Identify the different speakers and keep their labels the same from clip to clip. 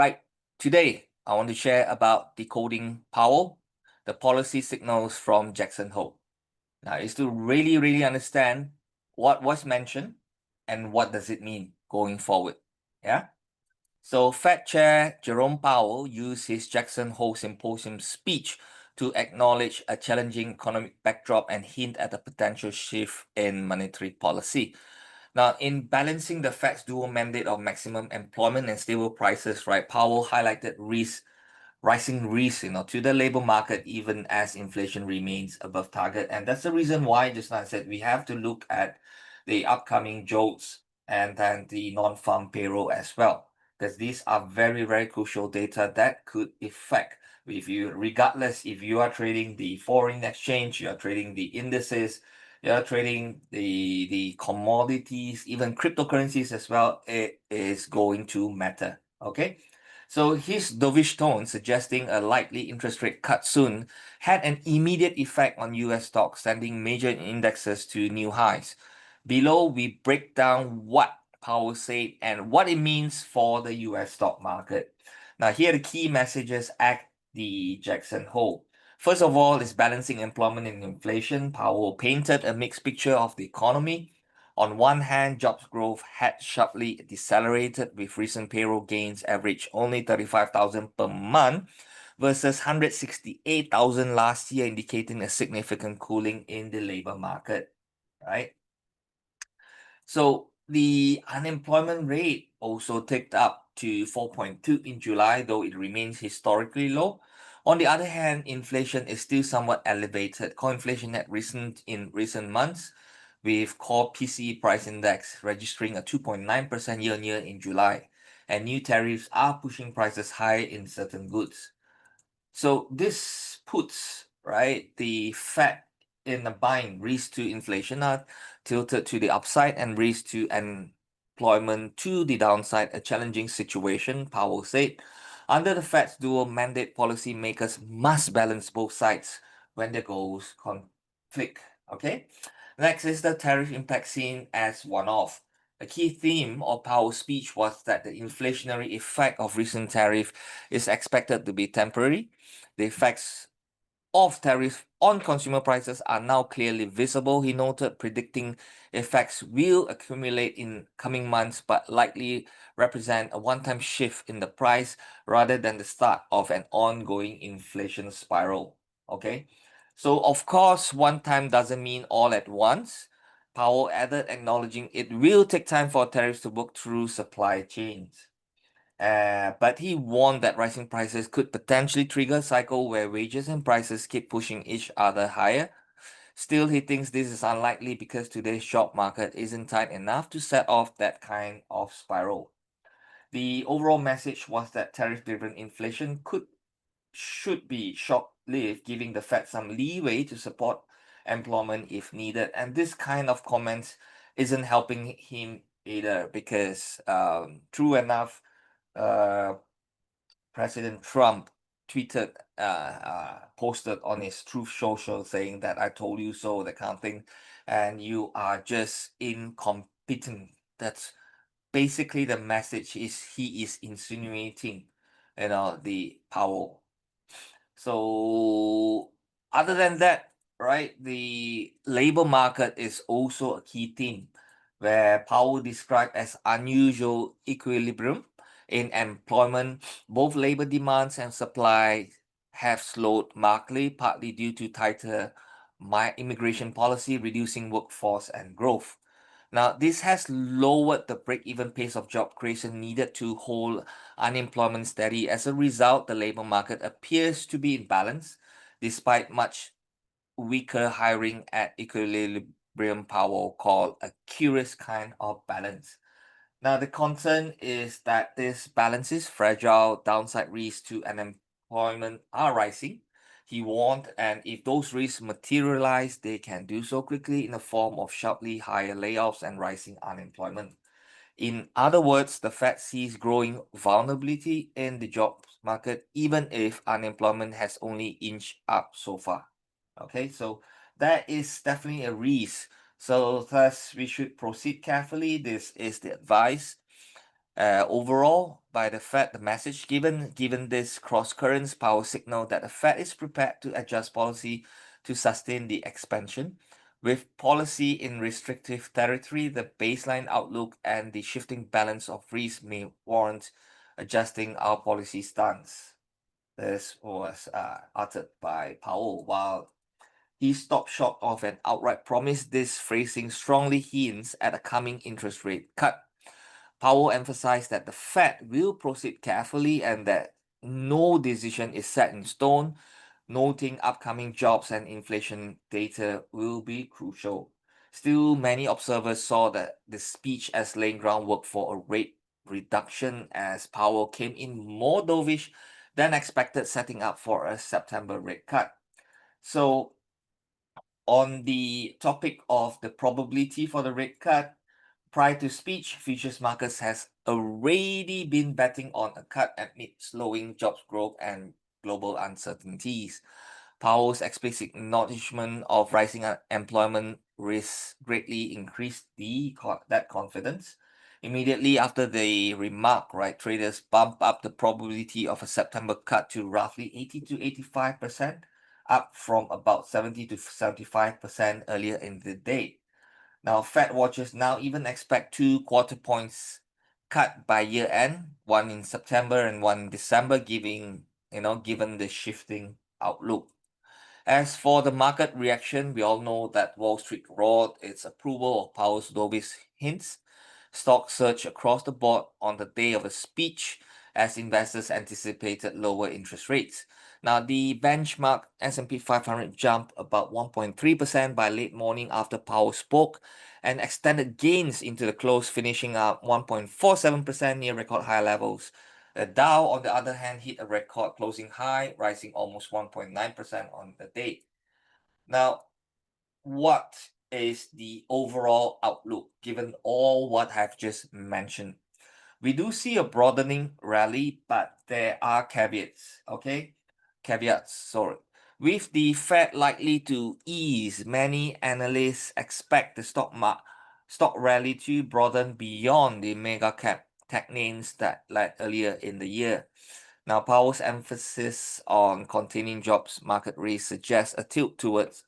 Speaker 1: Right, today I want to share about decoding Powell, the policy signals from Jackson Hole. Now, is to really understand what was mentioned and what does it mean going forward. Yeah. So Fed Chair Jerome Powell used his Jackson Hole Symposium speech to acknowledge a challenging economic backdrop and hint at a potential shift in monetary policy. Now, in balancing the Fed's dual mandate of maximum employment and stable prices, right, Powell highlighted rising risk, to the labor market, even as inflation remains above target. And that's the reason why, just like I said, we have to look at the upcoming jobs and then the non-farm payroll as well, because these are very crucial data that could affect regardless if you are trading the foreign exchange, you are trading the indices, you are trading the commodities, even cryptocurrencies as well. It is going to matter. Okay. So his dovish tone, suggesting a likely interest rate cut soon, had an immediate effect on US stocks, sending major indexes to new highs. Below, we break down what Powell said and what it means for the US stock market. Now, here are the key messages at the Jackson Hole. First of all, is balancing employment and inflation. Powell painted a mixed picture of the economy. On one hand, jobs growth had sharply decelerated, with recent payroll gains averaged only 35,000 per month versus 168,000 last year, indicating a significant cooling in the labor market, right? So the unemployment rate also ticked up to 4.2 in July, though it remains historically low. On the other hand, inflation is still somewhat elevated. Core inflation had risen in recent months, with core PCE price index registering a 2.9% year-on-year in July, and new tariffs are pushing prices higher in certain goods. So this puts, right, the Fed in a bind. Risk to inflation are tilted to the upside and risk to employment to the downside, a challenging situation, Powell said. Under the Fed's dual mandate, policymakers must balance both sides when the goals conflict. Okay. Next is the tariff impact seen as one-off. A key theme of Powell's speech was that the inflationary effect of recent tariff is expected to be temporary. The effects of tariffs on consumer prices are now clearly visible, he noted, predicting effects will accumulate in coming months but likely represent a one-time shift in the price rather than the start of an ongoing inflation spiral. Okay, so of course, one time doesn't mean all at once. Powell added, acknowledging it will take time for tariffs to work through supply chains. But he warned that rising prices could potentially trigger a cycle where wages and prices keep pushing each other higher. Still, he thinks this is unlikely because today's job market isn't tight enough to set off that kind of spiral. The overall message was that tariff-driven inflation should be short-lived, giving the Fed some leeway to support employment if needed. And this kind of comments isn't helping him either, because true enough, President Trump posted on his Truth Social saying that I told you so, that kind of thing, and you are just incompetent. That's basically the message he is insinuating, the Powell. So other than that, right, the labor market is also a key theme, where Powell described as unusual equilibrium in employment. Both labor demands and supply have slowed markedly, partly due to tighter immigration policy, reducing workforce and growth. Now, this has lowered the break-even pace of job creation needed to hold unemployment steady. As a result, the labor market appears to be in balance, despite much weaker hiring at equilibrium. Powell called a curious kind of balance. Now, the concern is that this balance is fragile, downside risks to unemployment are rising, he warned, and if those risks materialize, they can do so quickly in the form of sharply higher layoffs and rising unemployment. In other words, the Fed sees growing vulnerability in the job market, even if unemployment has only inched up so far. Okay, so that is definitely a risk. So thus, we should proceed carefully. This is the advice. Overall, by the Fed, the message given this cross currents, Powell signaled that the Fed is prepared to adjust policy to sustain the expansion. With policy in restrictive territory, the baseline outlook and the shifting balance of risk may warrant adjusting our policy stance. This was uttered by Powell. While he stopped short of an outright promise, this phrasing strongly hints at a coming interest rate cut. Powell emphasized that the Fed will proceed carefully and that no decision is set in stone, noting upcoming jobs and inflation data will be crucial. Still, many observers saw that the speech as laying groundwork for a rate reduction as Powell came in more dovish than expected, setting up for a September rate cut. So, on the topic of the probability for the rate cut, prior to speech, futures markets has already been betting on a cut amid slowing jobs growth and global uncertainties. Powell's explicit acknowledgement of rising employment risks greatly increased that confidence. Immediately after the remark, right, traders bump up the probability of a September cut to roughly 80 to 85%, up from about 70 to 75% earlier in the day. Now, Fed watchers now even expect 2 quarter points cut by year end, one in September and one in December, given the shifting outlook. As for the market reaction, we all know that Wall Street roared its approval of Powell's dovish hints. Stocks surged across the board on the day of a speech as investors anticipated lower interest rates. Now, the benchmark S&P 500 jumped about 1.3% by late morning after Powell spoke and extended gains into the close, finishing up 1.47% near record high levels. The Dow, on the other hand, hit a record closing high, rising almost 1.9% on the day. Now, what is the overall outlook given all what I've just mentioned? We do see a broadening rally, but there are caveats, okay? Caveats, sorry. With the Fed likely to ease, many analysts expect the stock rally to broaden beyond the mega cap tech names that led earlier in the year. Now, Powell's emphasis on containing jobs market risk suggests a tilt towards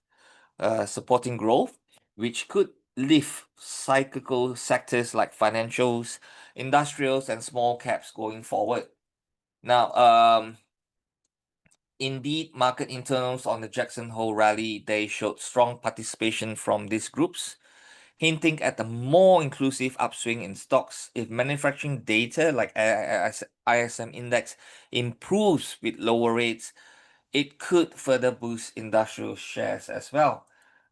Speaker 1: supporting growth, which could lift cyclical sectors like financials, industrials, and small caps going forward. Now, indeed, market internals on the Jackson Hole rally, they showed strong participation from these groups, hinting at a more inclusive upswing in stocks. If manufacturing data like ISM index improves with lower rates, it could further boost industrial shares as well.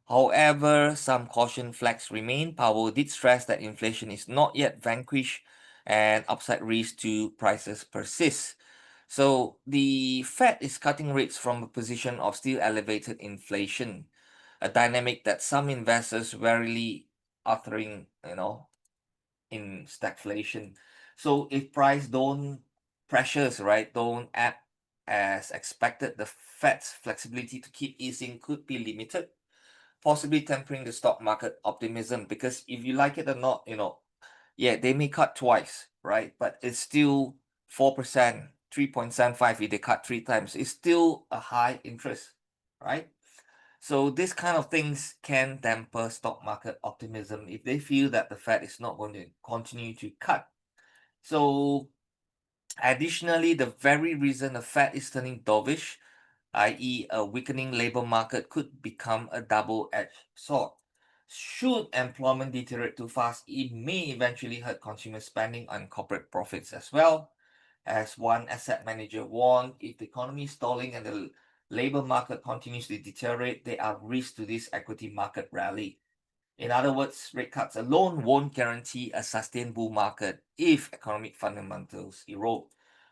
Speaker 1: However, some caution flags remain. Powell did stress that inflation is not yet vanquished and upside risk to prices persists. So the Fed is cutting rates from a position of still elevated inflation, a dynamic that some investors warily uttering, in stagflation. So if price pressures, right, don't act as expected, the Fed's flexibility to keep easing could be limited, possibly tempering the stock market optimism. Because if you like it or not, yeah, they may cut twice, right? But it's still 4%, 3.75 if they cut 3 times. It's still a high interest, right? So this kind of things can damper stock market optimism if they feel that the Fed is not going to continue to cut. So additionally, the very reason the Fed is turning dovish, i.e. a weakening labor market, could become a double-edged sword. Should employment deteriorate too fast, it may eventually hurt consumer spending on corporate profits as well. As one asset manager warned, if the economy is stalling and the labor market continues to deteriorate, there are risks to this equity market rally. In other words, rate cuts alone won't guarantee a sustained bull market if economic fundamentals erode.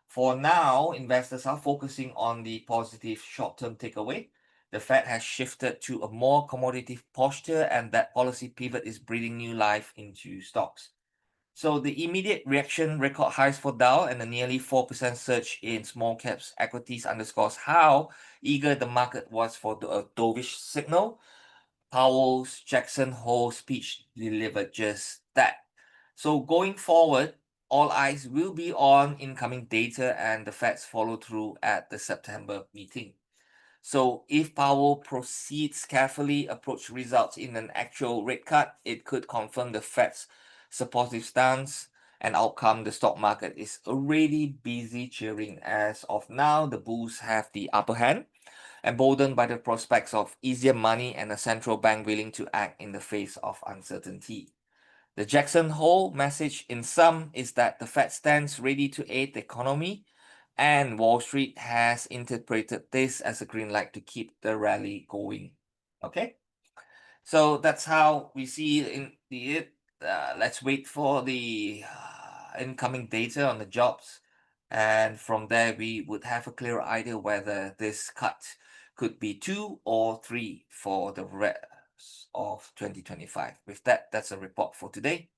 Speaker 1: For now, investors are focusing on the positive short-term takeaway. The Fed has shifted to a more accommodative posture, and that policy pivot is breathing new life into stocks. So the immediate reaction, record highs for Dow and a nearly 4% surge in small caps equities, underscores how eager the market was for the dovish signal. Powell's Jackson Hole speech delivered just that. So going forward, all eyes will be on incoming data and the Fed's follow through at the September meeting. So if Powell proceeds carefully, approach results in an actual rate cut, it could confirm the Fed's supportive stance and outcome. The stock market is already busy cheering. As of now, the bulls have the upper hand, emboldened by the prospects of easier money and a central bank willing to act in the face of uncertainty. The Jackson Hole message in sum is that the Fed stands ready to aid the economy, and Wall Street has interpreted this as a green light to keep the rally going. Okay, so that's how we see in it. Let's wait for the incoming data on the jobs, and from there we would have a clear idea whether this cut could be 2 or 3 for the rest of 2025. With that, that's a report for today.